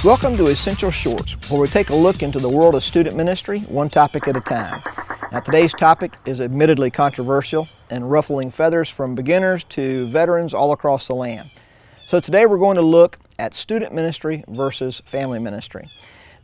Welcome to Essential Shorts, where we take a look into the world of student ministry, one topic at a time. Now, today's topic is admittedly controversial and ruffling feathers from beginners to veterans all across the land. So today we're going to look at student ministry versus family ministry.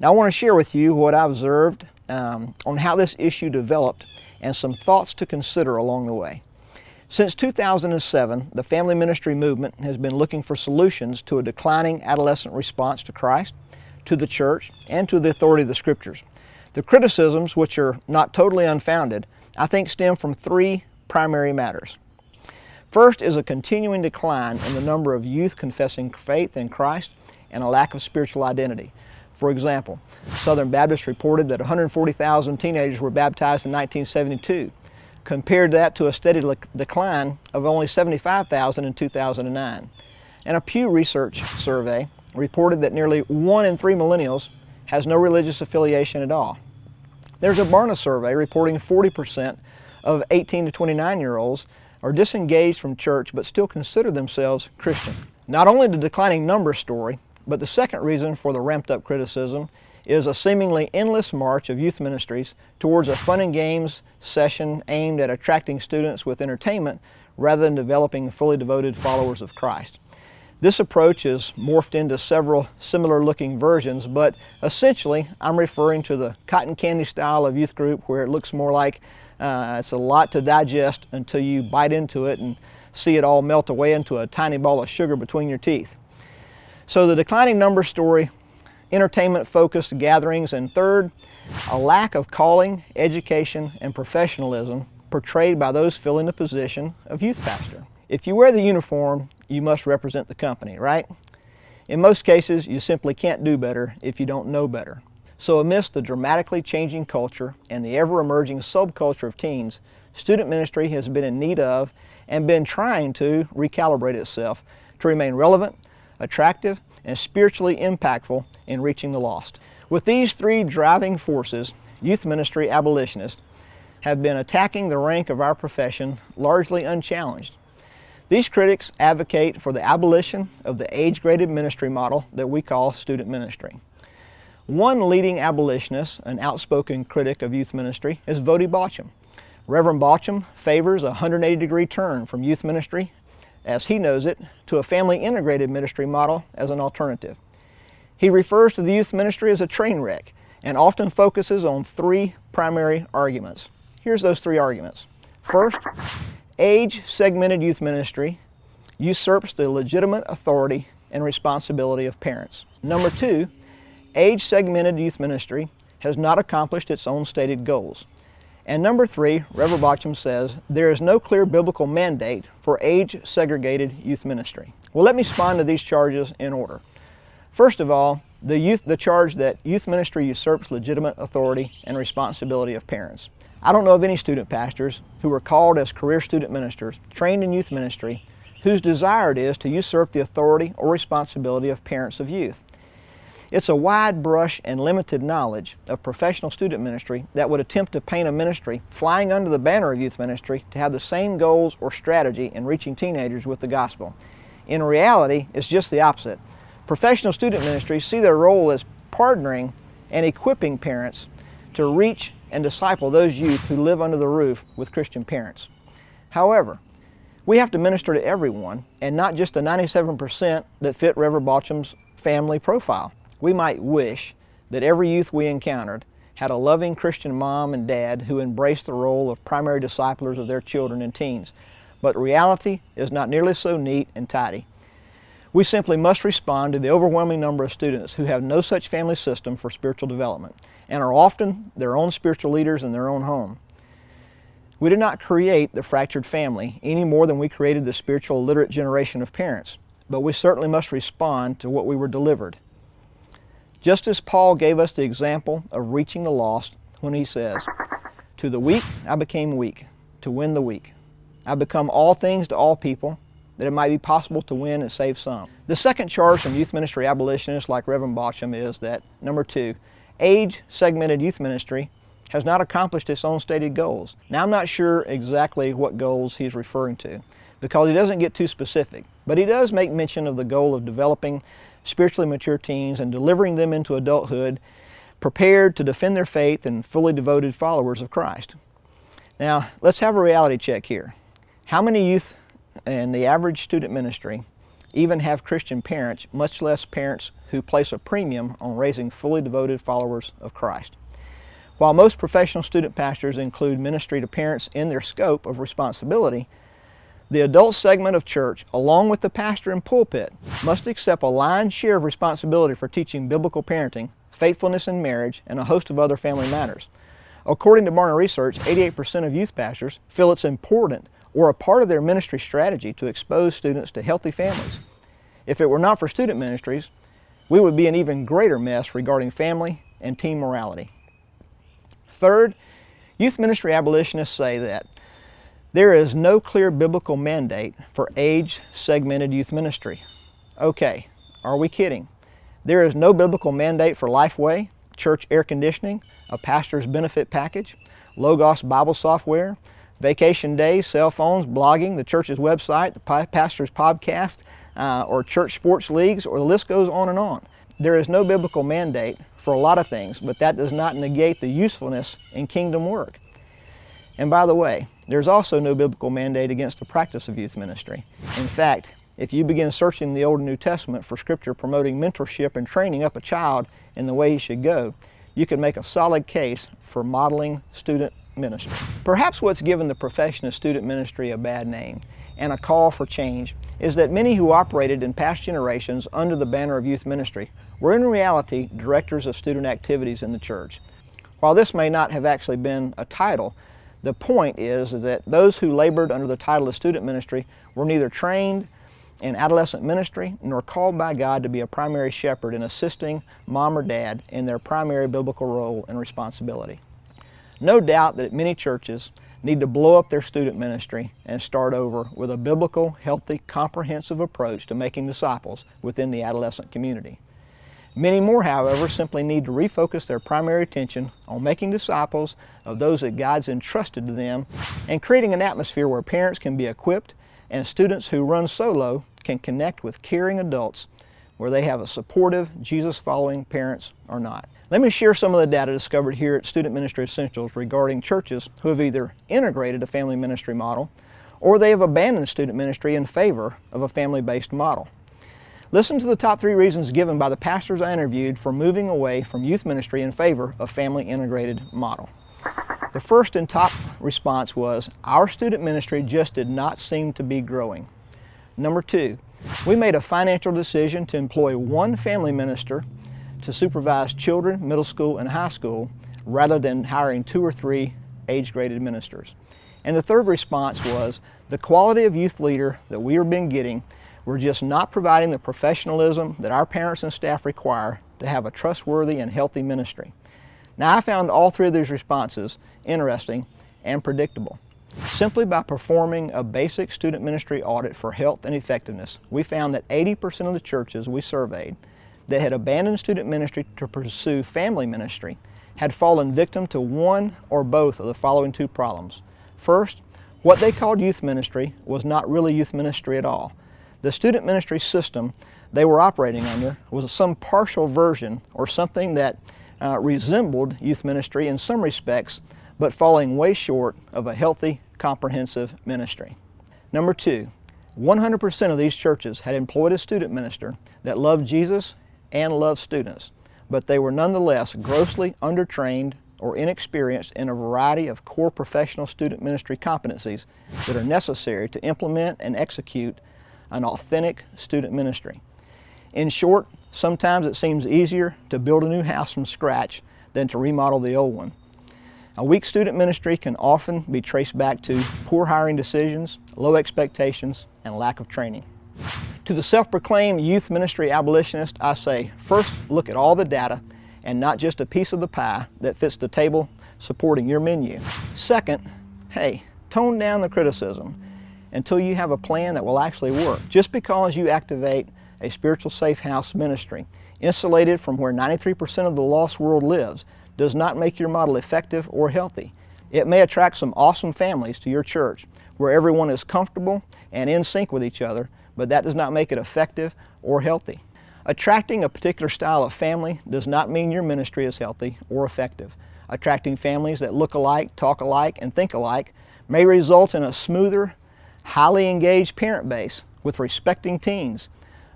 Now, I want to share with you what I observed on how this issue developed and some thoughts to consider along the way. Since 2007, the family ministry movement has been looking for solutions to a declining adolescent response to Christ, to the church, and to the authority of the Scriptures. The criticisms, which are not totally unfounded, I think stem from three primary matters. First is a continuing decline in the number of youth confessing faith in Christ and a lack of spiritual identity. For example, Southern Baptist reported that 140,000 teenagers were baptized in 1972. Compared that to a steady decline of only 75,000 in 2009. And a Pew Research survey reported that nearly 1 in 3 millennials has no religious affiliation at all. There's a Barna survey reporting 40% of 18 to 29-year-olds are disengaged from church but still consider themselves Christian. Not only the declining number story, but the second reason for the ramped up criticism is a seemingly endless march of youth ministries towards a fun and games session aimed at attracting students with entertainment rather than developing fully devoted followers of Christ. This approach has morphed into several similar looking versions, but essentially I'm referring to the cotton candy style of youth group, where it looks more like it's a lot to digest until you bite into it and see it all melt away into a tiny ball of sugar between your teeth. So the declining number story, entertainment-focused gatherings, and third, a lack of calling, education, and professionalism portrayed by those filling the position of youth pastor. If you wear the uniform, you must represent the company, right? In most cases, you simply can't do better if you don't know better. So amidst the dramatically changing culture and the ever-emerging subculture of teens, student ministry has been in need of and been trying to recalibrate itself to remain relevant, attractive, and spiritually impactful in reaching the lost. With these three driving forces, youth ministry abolitionists have been attacking the rank of our profession largely unchallenged. These critics advocate for the abolition of the age-graded ministry model that we call student ministry. One leading abolitionist, an outspoken critic of youth ministry, is Vody Baucham. Reverend Baucham favors a 180-degree turn from youth ministry, as he knows it, to a family integrated ministry model as an alternative. He refers to the youth ministry as a train wreck and often focuses on three primary arguments. Here's those three arguments. First, age-segmented youth ministry usurps the legitimate authority and responsibility of parents. Number two, age-segmented youth ministry has not accomplished its own stated goals. And number three, Reverend Baucham says, there is no clear biblical mandate for age-segregated youth ministry. Well, let me respond to these charges in order. First of all, the charge that youth ministry usurps legitimate authority and responsibility of parents. I don't know of any student pastors who are called as career student ministers, trained in youth ministry, whose desire it is to usurp the authority or responsibility of parents of youth. It's a wide brush and limited knowledge of professional student ministry that would attempt to paint a ministry flying under the banner of youth ministry to have the same goals or strategy in reaching teenagers with the gospel. In reality, it's just the opposite. Professional student ministries see their role as partnering and equipping parents to reach and disciple those youth who live under the roof with Christian parents. However, we have to minister to everyone and not just the 97% that fit Reverend Baucham's family profile. We might wish that every youth we encountered had a loving Christian mom and dad who embraced the role of primary disciplers of their children and teens, but reality is not nearly so neat and tidy. We simply must respond to the overwhelming number of students who have no such family system for spiritual development and are often their own spiritual leaders in their own home. We did not create the fractured family any more than we created the spiritual illiterate generation of parents, but we certainly must respond to what we were delivered. Just as Paul gave us the example of reaching the lost when he says, "To the weak I became weak, to win the weak. I become all things to all people, that it might be possible to win and save some." The second charge from youth ministry abolitionists like Reverend Baucham is that, number two, age-segmented youth ministry has not accomplished its own stated goals. Now, I'm not sure exactly what goals he's referring to because he doesn't get too specific, but he does make mention of the goal of developing spiritually mature teens and delivering them into adulthood, prepared to defend their faith and fully devoted followers of Christ. Now, let's have a reality check here. How many youth in the average student ministry even have Christian parents, much less parents who place a premium on raising fully devoted followers of Christ? While most professional student pastors include ministry to parents in their scope of responsibility, the adult segment of church, along with the pastor and pulpit, must accept a lion's share of responsibility for teaching biblical parenting, faithfulness in marriage, and a host of other family matters. According to Barna Research, 88% of youth pastors feel it's important or a part of their ministry strategy to expose students to healthy families. If it were not for student ministries, we would be in an even greater mess regarding family and teen morality. Third, youth ministry abolitionists say that there is no clear biblical mandate for age-segmented youth ministry. Okay, are we kidding? There is no biblical mandate for Lifeway, church air conditioning, a pastor's benefit package, Logos Bible software, vacation days, cell phones, blogging, the church's website, the pastor's podcast, or church sports leagues, or the list goes on and on. There is no biblical mandate for a lot of things, but that does not negate the usefulness in kingdom work. And by the way, there's also no biblical mandate against the practice of youth ministry. In fact, if you begin searching the Old and New Testament for scripture promoting mentorship and training up a child in the way he should go, you can make a solid case for modeling student ministry. Perhaps what's given the profession of student ministry a bad name and a call for change is that many who operated in past generations under the banner of youth ministry were in reality directors of student activities in the church. While this may not have actually been a title, the point is that those who labored under the title of student ministry were neither trained in adolescent ministry nor called by God to be a primary shepherd in assisting mom or dad in their primary biblical role and responsibility. No doubt that many churches need to blow up their student ministry and start over with a biblical, healthy, comprehensive approach to making disciples within the adolescent community. Many more, however, simply need to refocus their primary attention on making disciples of those that God's entrusted to them and creating an atmosphere where parents can be equipped and students who run solo can connect with caring adults where they have a supportive, Jesus-following parents or not. Let me share some of the data discovered here at Student Ministry Essentials regarding churches who have either integrated a family ministry model or they have abandoned student ministry in favor of a family-based model. Listen to the top 3 reasons given by the pastors I interviewed for moving away from youth ministry in favor of family-integrated model. The first and top response was, our student ministry just did not seem to be growing. Number 2, we made a financial decision to employ one family minister to supervise children, middle school, and high school rather than hiring 2 or 3 age-graded ministers. And the third response was, the quality of youth leader that we have been getting were just not providing the professionalism that our parents and staff require to have a trustworthy and healthy ministry. Now, I found all 3 of these responses interesting and predictable. Simply by performing a basic student ministry audit for health and effectiveness, we found that 80% of the churches we surveyed that had abandoned student ministry to pursue family ministry had fallen victim to one or both of the following 2 problems. First, what they called youth ministry was not really youth ministry at all. The student ministry system they were operating under was some partial version or something that resembled youth ministry in some respects, but falling way short of a healthy, comprehensive ministry. Number 2, 100% of these churches had employed a student minister that loved Jesus and loved students, but they were nonetheless grossly undertrained or inexperienced in a variety of core professional student ministry competencies that are necessary to implement and execute an authentic student ministry. In short, sometimes it seems easier to build a new house from scratch than to remodel the old one. A weak student ministry can often be traced back to poor hiring decisions, low expectations, and lack of training. To the self-proclaimed youth ministry abolitionist, I say, first, look at all the data and not just a piece of the pie that fits the table supporting your menu. Second, hey, tone down the criticism until you have a plan that will actually work. Just because you activate a spiritual safe house ministry insulated from where 93% of the lost world lives does not make your model effective or healthy. It may attract some awesome families to your church where everyone is comfortable and in sync with each other, but that does not make it effective or healthy. Attracting a particular style of family does not mean your ministry is healthy or effective. Attracting families that look alike, talk alike, and think alike may result in a smoother, highly engaged parent base with respecting teens,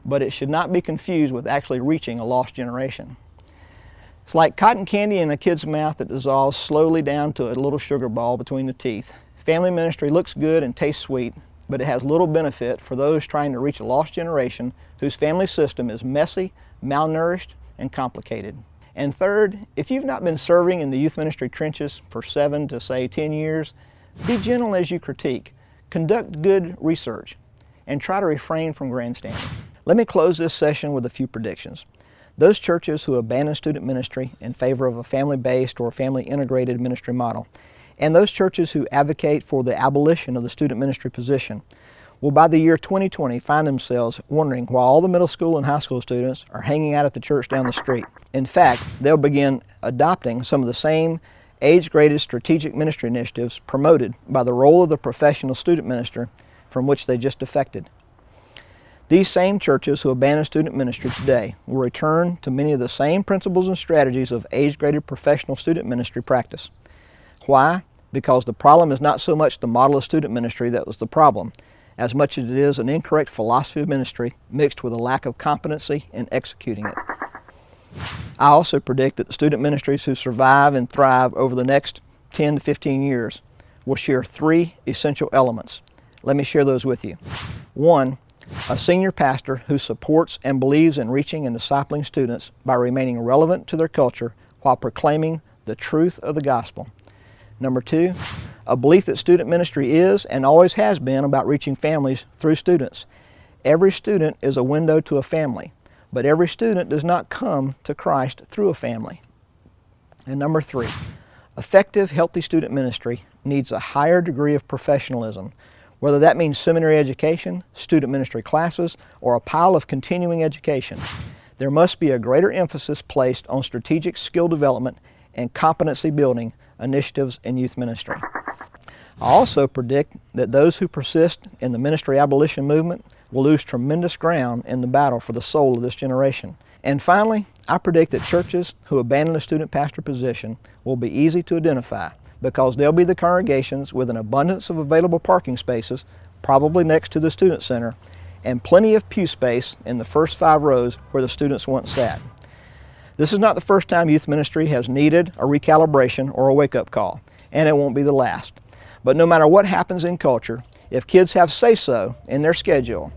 but it should not be confused with actually reaching a lost generation. It's like cotton candy in a kid's mouth that dissolves slowly down to a little sugar ball between the teeth. Family ministry looks good and tastes sweet, but it has little benefit for those trying to reach a lost generation whose family system is messy, malnourished, and complicated. And third, if you've not been serving in the youth ministry trenches for 7 to say 10 years, be gentle as you critique, conduct good research, and try to refrain from grandstanding. Let me close this session with a few predictions. Those churches who abandon student ministry in favor of a family-based or family-integrated ministry model, and those churches who advocate for the abolition of the student ministry position, will by the year 2020 find themselves wondering why all the middle school and high school students are hanging out at the church down the street. In fact, they'll begin adopting some of the same age-graded strategic ministry initiatives promoted by the role of the professional student minister from which they just defected. These same churches who abandon student ministry today will return to many of the same principles and strategies of age-graded professional student ministry practice. Why? Because the problem is not so much the model of student ministry that was the problem, as much as it is an incorrect philosophy of ministry mixed with a lack of competency in executing it. I also predict that the student ministries who survive and thrive over the next 10 to 15 years will share 3 essential elements. Let me share those with you. 1, a senior pastor who supports and believes in reaching and discipling students by remaining relevant to their culture while proclaiming the truth of the gospel. Number 2, a belief that student ministry is and always has been about reaching families through students. Every student is a window to a family, but every student does not come to Christ through a family. And number 3, effective, healthy student ministry needs a higher degree of professionalism, whether that means seminary education, student ministry classes, or a pile of continuing education. There must be a greater emphasis placed on strategic skill development and competency building initiatives in youth ministry. I also predict that those who persist in the ministry abolition movement will lose tremendous ground in the battle for the soul of this generation. And finally, I predict that churches who abandon the student pastor position will be easy to identify because they'll be the congregations with an abundance of available parking spaces, probably next to the student center, and plenty of pew space in the first 5 rows where the students once sat. This is not the first time youth ministry has needed a recalibration or a wake-up call, and it won't be the last. But no matter what happens in culture, if kids have say-so in their schedule,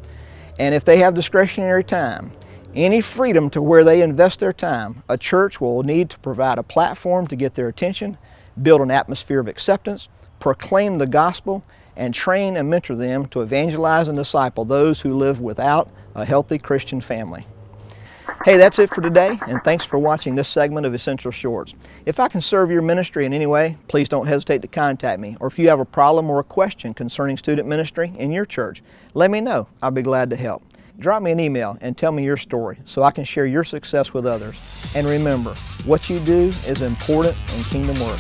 and if they have discretionary time, any freedom to where they invest their time, a church will need to provide a platform to get their attention, build an atmosphere of acceptance, proclaim the gospel, and train and mentor them to evangelize and disciple those who live without a healthy Christian family. Hey, that's it for today, and thanks for watching this segment of Essential Shorts. If I can serve your ministry in any way, please don't hesitate to contact me. Or if you have a problem or a question concerning student ministry in your church, let me know. I'll be glad to help. Drop me an email and tell me your story so I can share your success with others. And remember, what you do is important in kingdom work.